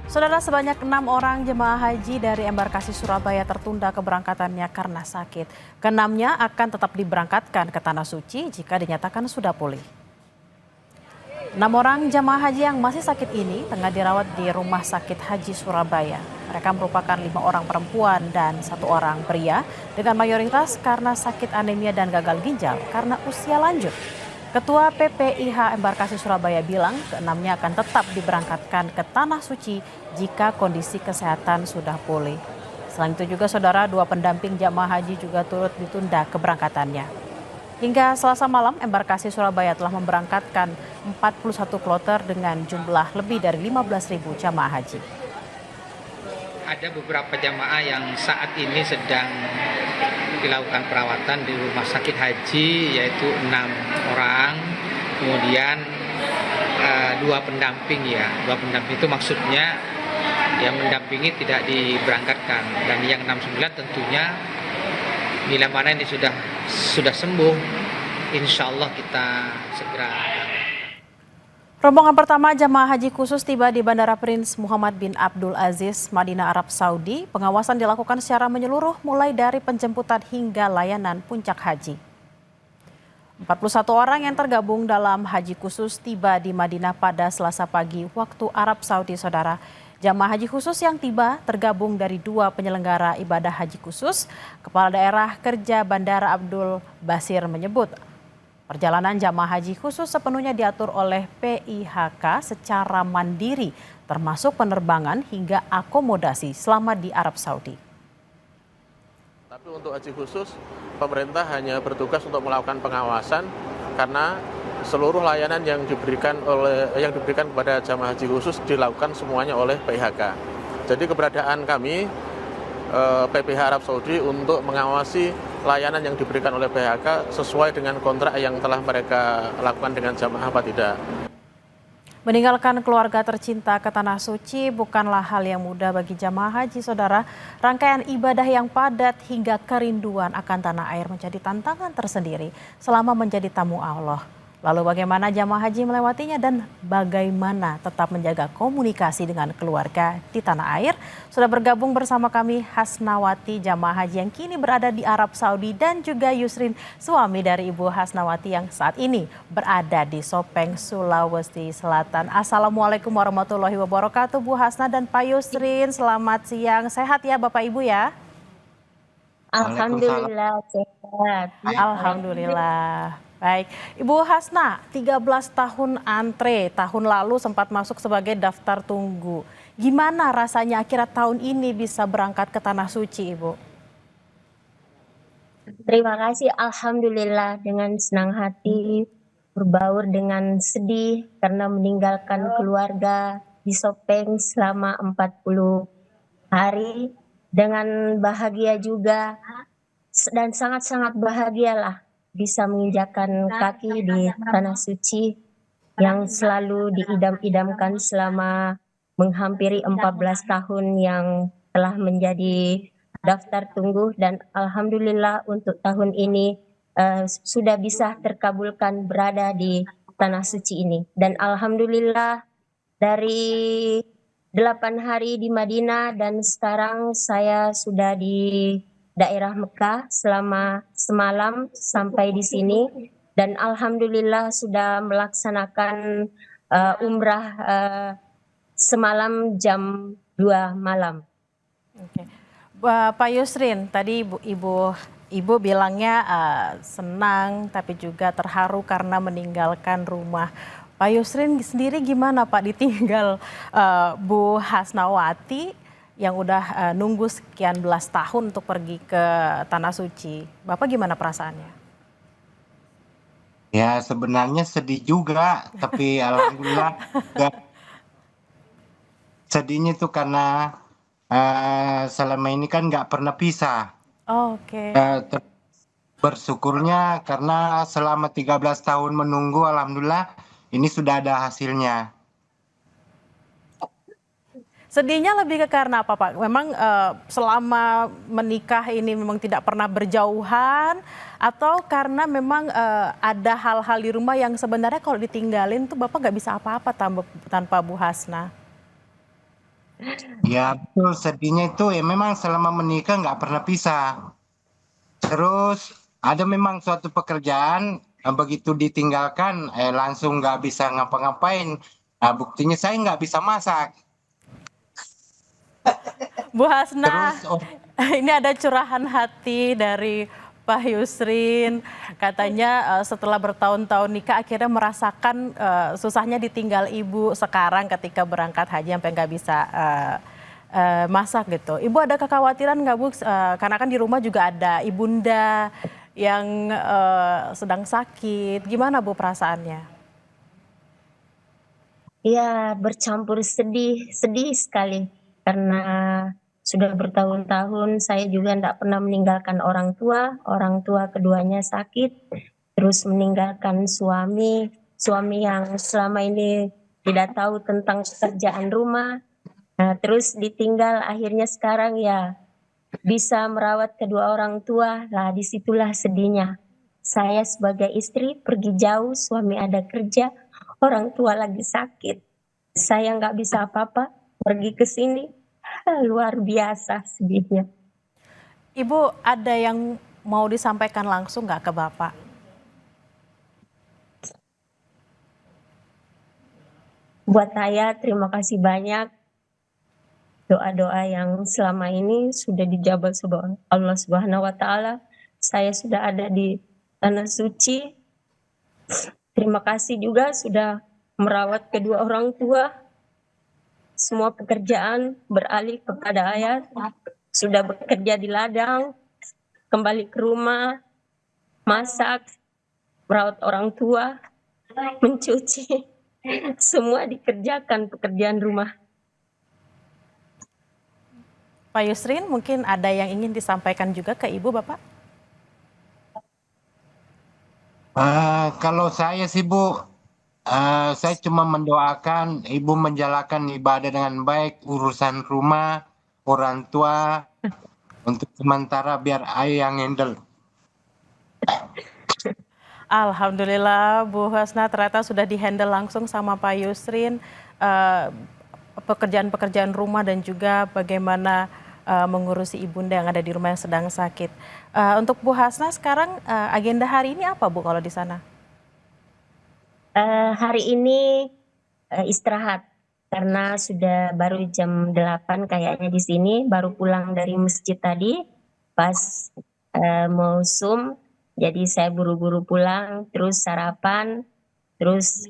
Saudara, sebanyak 6 orang jemaah haji dari embarkasi Surabaya tertunda keberangkatannya karena sakit. Keenamnya akan tetap diberangkatkan ke Tanah Suci jika dinyatakan sudah pulih. 6 orang jemaah haji yang masih sakit ini tengah dirawat di Rumah Sakit Haji Surabaya. Mereka merupakan 5 orang perempuan dan 1 orang pria dengan mayoritas karena sakit anemia dan gagal ginjal karena usia lanjut. Ketua PPIH Embarkasi Surabaya bilang keenamnya akan tetap diberangkatkan ke Tanah Suci jika kondisi kesehatan sudah pulih. Selain itu juga saudara, 2 pendamping jamaah haji juga turut ditunda keberangkatannya. Hingga Selasa malam, Embarkasi Surabaya telah memberangkatkan 41 kloter dengan jumlah lebih dari 15.000 jamaah haji. Ada beberapa jamaah yang saat ini sedang dilakukan perawatan di rumah sakit haji, yaitu 6 orang, kemudian 2 pendamping ya. 2 pendamping itu maksudnya yang mendampingi tidak diberangkatkan, dan yang 69 tentunya bila mana ini sudah sembuh, insya Allah kita segera. Rombongan pertama jamaah haji khusus tiba di Bandara Prince Muhammad bin Abdul Aziz, Madinah, Arab Saudi. Pengawasan dilakukan secara menyeluruh mulai dari penjemputan hingga layanan puncak haji. 41 orang yang tergabung dalam haji khusus tiba di Madinah pada Selasa pagi waktu Arab Saudi, saudara. Jamaah haji khusus yang tiba tergabung dari 2 penyelenggara ibadah haji khusus. Kepala Daerah Kerja Bandara Abdul Basir menyebut perjalanan jamaah haji khusus sepenuhnya diatur oleh PIHK secara mandiri, termasuk penerbangan hingga akomodasi selama di Arab Saudi. Tapi untuk haji khusus, pemerintah hanya bertugas untuk melakukan pengawasan karena seluruh layanan yang diberikan kepada jamaah haji khusus dilakukan semuanya oleh PIHK. Jadi keberadaan kami PPH Arab Saudi untuk mengawasi layanan yang diberikan oleh PIHK sesuai dengan kontrak yang telah mereka lakukan dengan jamaah apa tidak. Meninggalkan keluarga tercinta ke Tanah Suci bukanlah hal yang mudah bagi jamaah haji, saudara. Rangkaian ibadah yang padat hingga kerinduan akan tanah air menjadi tantangan tersendiri selama menjadi tamu Allah. Lalu bagaimana jamaah haji melewatinya dan bagaimana tetap menjaga komunikasi dengan keluarga di tanah air? Sudah bergabung bersama kami Hasnawati, jamaah haji yang kini berada di Arab Saudi, dan juga Yusrin, suami dari Ibu Hasnawati yang saat ini berada di Sopeng, Sulawesi Selatan. Assalamualaikum warahmatullahi wabarakatuh, Bu Hasna dan Pak Yusrin. Selamat siang, sehat ya Bapak Ibu ya? Alhamdulillah sehat. Alhamdulillah. Baik, Ibu Hasna, 13 tahun antre, tahun lalu sempat masuk sebagai daftar tunggu. Gimana rasanya akhirnya tahun ini bisa berangkat ke Tanah Suci, Ibu? Terima kasih, alhamdulillah, dengan senang hati, berbaur dengan sedih karena meninggalkan keluarga di Sopeng selama 40 hari, dengan bahagia juga dan sangat-sangat bahagialah bisa menginjakan kaki di Tanah Suci yang selalu diidam-idamkan selama menghampiri 14 tahun yang telah menjadi daftar tunggu, dan alhamdulillah untuk tahun ini sudah bisa terkabulkan berada di Tanah Suci ini. Dan alhamdulillah dari 8 hari di Madinah dan sekarang saya sudah di daerah Mekah selama semalam sampai di sini, dan alhamdulillah sudah melaksanakan umrah semalam jam 2 malam. Oke. Pak Yusrin, tadi Ibu bilangnya senang tapi juga terharu karena meninggalkan rumah. Pak Yusrin sendiri gimana Pak ditinggal Bu Hasnawati yang udah nunggu sekian belas tahun untuk pergi ke Tanah Suci? Bapak gimana perasaannya? Ya sebenarnya sedih juga, tapi alhamdulillah sedihnya itu karena selama ini kan nggak pernah pisah. Oke. Bersyukurnya karena selama 13 tahun menunggu, alhamdulillah ini sudah ada hasilnya. Sedihnya lebih ke karena apa Pak? Memang selama menikah ini memang tidak pernah berjauhan, atau karena memang ada hal-hal di rumah yang sebenarnya kalau ditinggalin tuh Bapak nggak bisa apa-apa tanpa Bu Hasna? Ya betul, sedihnya itu ya memang selama menikah nggak pernah pisah. Terus ada memang suatu pekerjaan begitu ditinggalkan langsung nggak bisa ngapa-ngapain. Nah, buktinya saya nggak bisa masak. Bu Hasna, Terus ini ada curahan hati dari Pak Yusrin. Katanya setelah bertahun-tahun nikah akhirnya merasakan susahnya ditinggal ibu sekarang ketika berangkat haji sampai nggak bisa masak gitu. Ibu ada kekhawatiran nggak Bu? Karena kan di rumah juga ada ibunda yang sedang sakit. Gimana Bu perasaannya? Ya, bercampur sedih, sedih sekali. Karena sudah bertahun-tahun saya juga tidak pernah meninggalkan orang tua keduanya sakit, terus meninggalkan suami yang selama ini tidak tahu tentang pekerjaan rumah. Nah, terus ditinggal akhirnya sekarang ya bisa merawat kedua orang tua, lah disitulah sedihnya. Saya sebagai istri pergi jauh, suami ada kerja, orang tua lagi sakit. Saya nggak bisa apa-apa, pergi ke sini, luar biasa sedihnya. Ibu ada yang mau disampaikan langsung nggak ke Bapak? Buat saya terima kasih banyak doa-doa yang selama ini sudah dijawab Allah Subhanahu wa taala. Saya sudah ada di tanah suci. Terima kasih juga sudah merawat kedua orang tua. Semua pekerjaan beralih kepada ayah. Sudah bekerja di ladang, kembali ke rumah, masak, merawat orang tua, mencuci. Semua dikerjakan pekerjaan rumah. Pak Yusrin, mungkin ada yang ingin disampaikan juga ke Ibu, Bapak? Kalau saya sih Bu, saya cuma mendoakan ibu menjalankan ibadah dengan baik, urusan rumah, orang tua, untuk sementara biar ayah yang handle. Alhamdulillah Bu Hasna ternyata sudah dihandle langsung sama Pak Yusrin. Pekerjaan-pekerjaan rumah dan juga bagaimana mengurusi ibunda yang ada di rumah yang sedang sakit. Untuk Bu Hasna sekarang agenda hari ini apa Bu kalau di sana? Hari ini istirahat karena sudah baru jam 8 kayaknya di sini, baru pulang dari masjid tadi pas mau Zoom. Jadi saya buru-buru pulang, terus sarapan, terus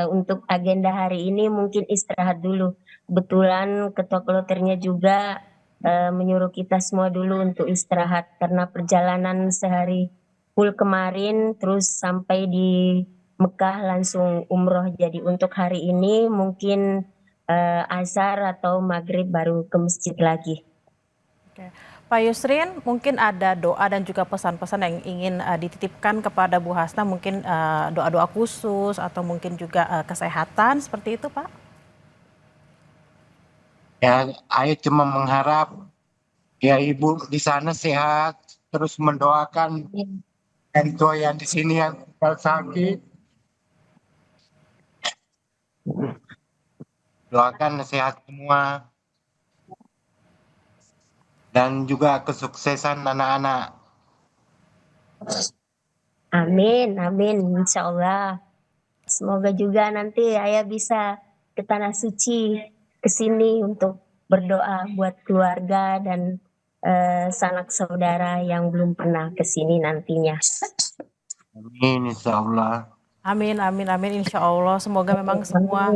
untuk agenda hari ini mungkin istirahat dulu. Kebetulan ketua kloternya juga menyuruh kita semua dulu untuk istirahat karena perjalanan sehari full kemarin, terus sampai di Mekah langsung umroh. Jadi untuk hari ini mungkin azhar atau maghrib baru ke masjid lagi. Oke. Pak Yusrin, mungkin ada doa dan juga pesan-pesan yang ingin dititipkan kepada Bu Hasna, mungkin doa-doa khusus atau mungkin juga kesehatan seperti itu Pak? Ya, ayah cuma mengharap ya ibu di sana sehat, terus mendoakan orang tua yang di sini yang sakit. Doakan sehat semua dan juga kesuksesan anak-anak. Amin, amin, insya Allah. Semoga juga nanti ayah bisa ke tanah suci, ke sini untuk berdoa buat keluarga dan sanak saudara yang belum pernah ke sini nantinya. Amin, insya Allah. Amin, amin, amin, insya Allah. Semoga memang semua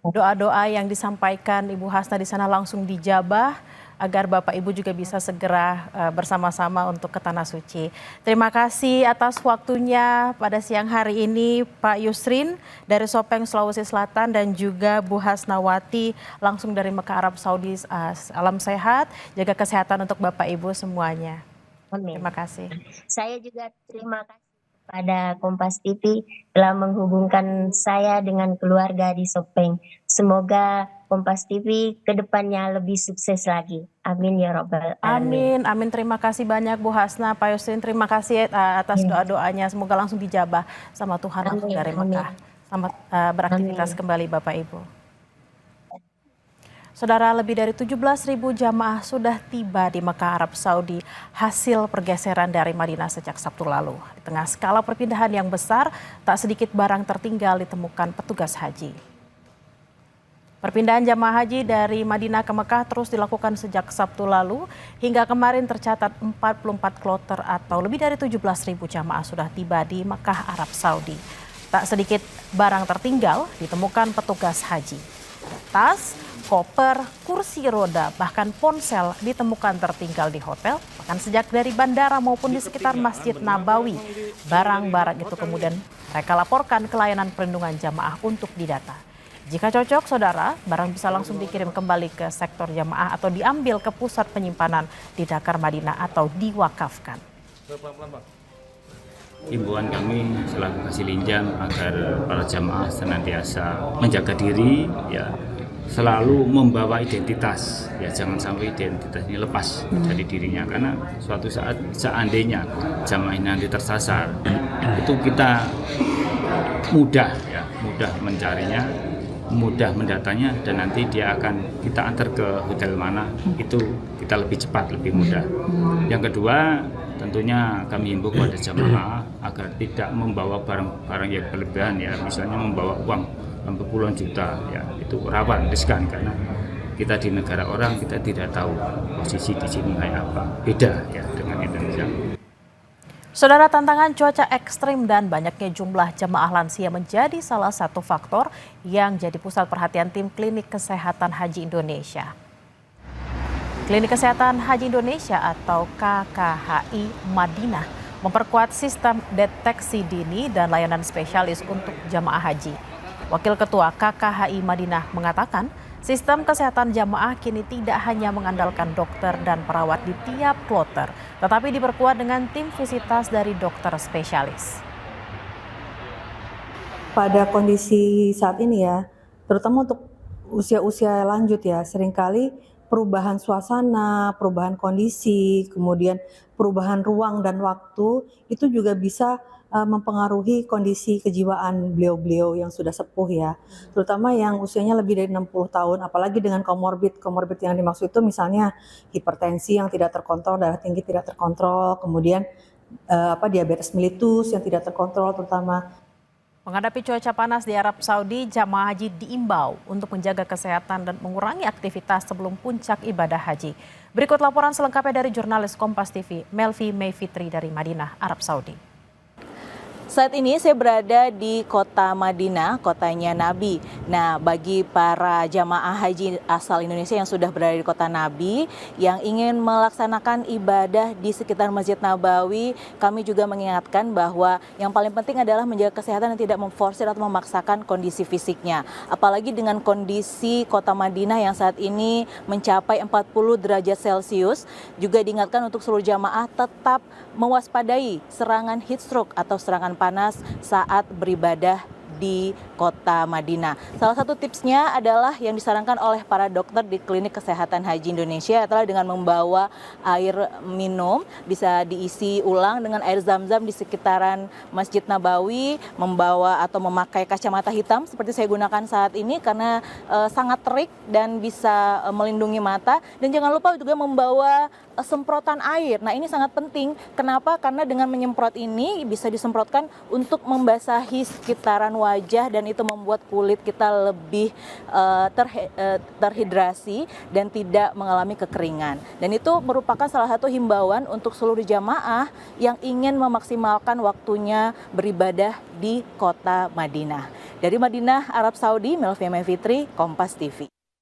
doa-doa yang disampaikan Ibu Hasna di sana langsung dijabah agar Bapak Ibu juga bisa segera bersama-sama untuk ke Tanah Suci. Terima kasih atas waktunya pada siang hari ini Pak Yusrin dari Sopeng, Sulawesi Selatan dan juga Bu Hasnawati langsung dari Mekah, Arab Saudi. Salam sehat, jaga kesehatan untuk Bapak Ibu semuanya. Amin. Terima kasih. Saya juga terima kasih pada Kompas TV telah menghubungkan saya dengan keluarga di Sopeng. Semoga Kompas TV kedepannya lebih sukses lagi. Amin ya Rabbal Alamin. Amin, amin. Terima kasih banyak Bu Hasna, Pak Yusrin. Terima kasih atas doa-doanya. Semoga langsung dijabah sama Tuhan langsung dari Mekah. Selamat beraktivitas kembali Bapak Ibu. Saudara, lebih dari 17.000 jamaah sudah tiba di Mekah, Arab Saudi hasil pergeseran dari Madinah sejak Sabtu lalu. Di tengah skala perpindahan yang besar, tak sedikit barang tertinggal ditemukan petugas haji. Perpindahan jamaah haji dari Madinah ke Mekah terus dilakukan sejak Sabtu lalu. Hingga kemarin tercatat 44 kloter atau lebih dari 17.000 jamaah sudah tiba di Mekah, Arab Saudi. Tak sedikit barang tertinggal ditemukan petugas haji. Tas, koper, kursi roda, bahkan ponsel ditemukan tertinggal di hotel, bahkan sejak dari bandara maupun di sekitar Masjid Nabawi. Barang-barang itu kemudian mereka laporkan ke layanan perlindungan jamaah untuk didata. Jika cocok, saudara, barang bisa langsung dikirim kembali ke sektor jamaah atau diambil ke pusat penyimpanan di Dakar, Madinah atau diwakafkan. Himbauan kami selaku kasih linjam agar para jamaah senantiasa menjaga diri, ya, selalu membawa identitas, ya, jangan sampai identitas ini lepas dari dirinya, karena suatu saat seandainya jamaah ini nanti tersasar, itu kita mudah mencarinya, mudah mendatanya, dan nanti dia akan kita antar ke hotel mana, itu kita lebih cepat, lebih mudah. Yang kedua, tentunya kami himbau kepada jamaah agar tidak membawa barang-barang yang berlebihan, ya, misalnya membawa uang sampai puluhan juta, ya, itu rawan, riskan, karena kita di negara orang, kita tidak tahu posisi di sini kayak apa, beda ya dengan Indonesia. Saudara, tantangan cuaca ekstrim dan banyaknya jumlah jemaah lansia menjadi salah satu faktor yang jadi pusat perhatian tim Klinik Kesehatan Haji Indonesia. Klinik Kesehatan Haji Indonesia atau KKHI Madinah memperkuat sistem deteksi dini dan layanan spesialis untuk jemaah haji. Wakil Ketua KKHI Madinah mengatakan, sistem kesehatan jamaah kini tidak hanya mengandalkan dokter dan perawat di tiap kloter, tetapi diperkuat dengan tim visitas dari dokter spesialis. Pada kondisi saat ini ya, terutama untuk usia-usia lanjut ya, seringkali perubahan suasana, perubahan kondisi, kemudian perubahan ruang dan waktu itu juga bisa mempengaruhi kondisi kejiwaan beliau-beliau yang sudah sepuh ya, terutama yang usianya lebih dari 60 tahun, apalagi dengan komorbid yang dimaksud itu misalnya hipertensi yang tidak terkontrol, darah tinggi tidak terkontrol, kemudian diabetes mellitus yang tidak terkontrol terutama. Menghadapi cuaca panas di Arab Saudi, jamaah haji diimbau untuk menjaga kesehatan dan mengurangi aktivitas sebelum puncak ibadah haji. Berikut laporan selengkapnya dari jurnalis Kompas TV, Melvi Mayfitri dari Madinah, Arab Saudi. Saat ini saya berada di kota Madinah, kotanya Nabi. Nah, bagi para jamaah haji asal Indonesia yang sudah berada di kota Nabi, yang ingin melaksanakan ibadah di sekitar Masjid Nabawi, kami juga mengingatkan bahwa yang paling penting adalah menjaga kesehatan dan tidak memforsir atau memaksakan kondisi fisiknya. Apalagi dengan kondisi kota Madinah yang saat ini mencapai 40 derajat Celcius, juga diingatkan untuk seluruh jamaah tetap mewaspadai serangan heat stroke atau serangan panas saat beribadah di kota Madinah. Salah satu tipsnya adalah yang disarankan oleh para dokter di Klinik Kesehatan Haji Indonesia adalah dengan membawa air minum, bisa diisi ulang dengan air zam-zam di sekitaran Masjid Nabawi, membawa atau memakai kacamata hitam seperti saya gunakan saat ini karena sangat terik dan bisa melindungi mata, dan jangan lupa juga membawa semprotan air. Nah, ini sangat penting. Kenapa? Karena dengan menyemprot ini bisa disemprotkan untuk membasahi sekitaran wajah dan itu membuat kulit kita lebih terhidrasi dan tidak mengalami kekeringan. Dan itu merupakan salah satu himbauan untuk seluruh jamaah yang ingin memaksimalkan waktunya beribadah di kota Madinah. Dari Madinah, Arab Saudi, Melvi Mayfitri, Kompas TV.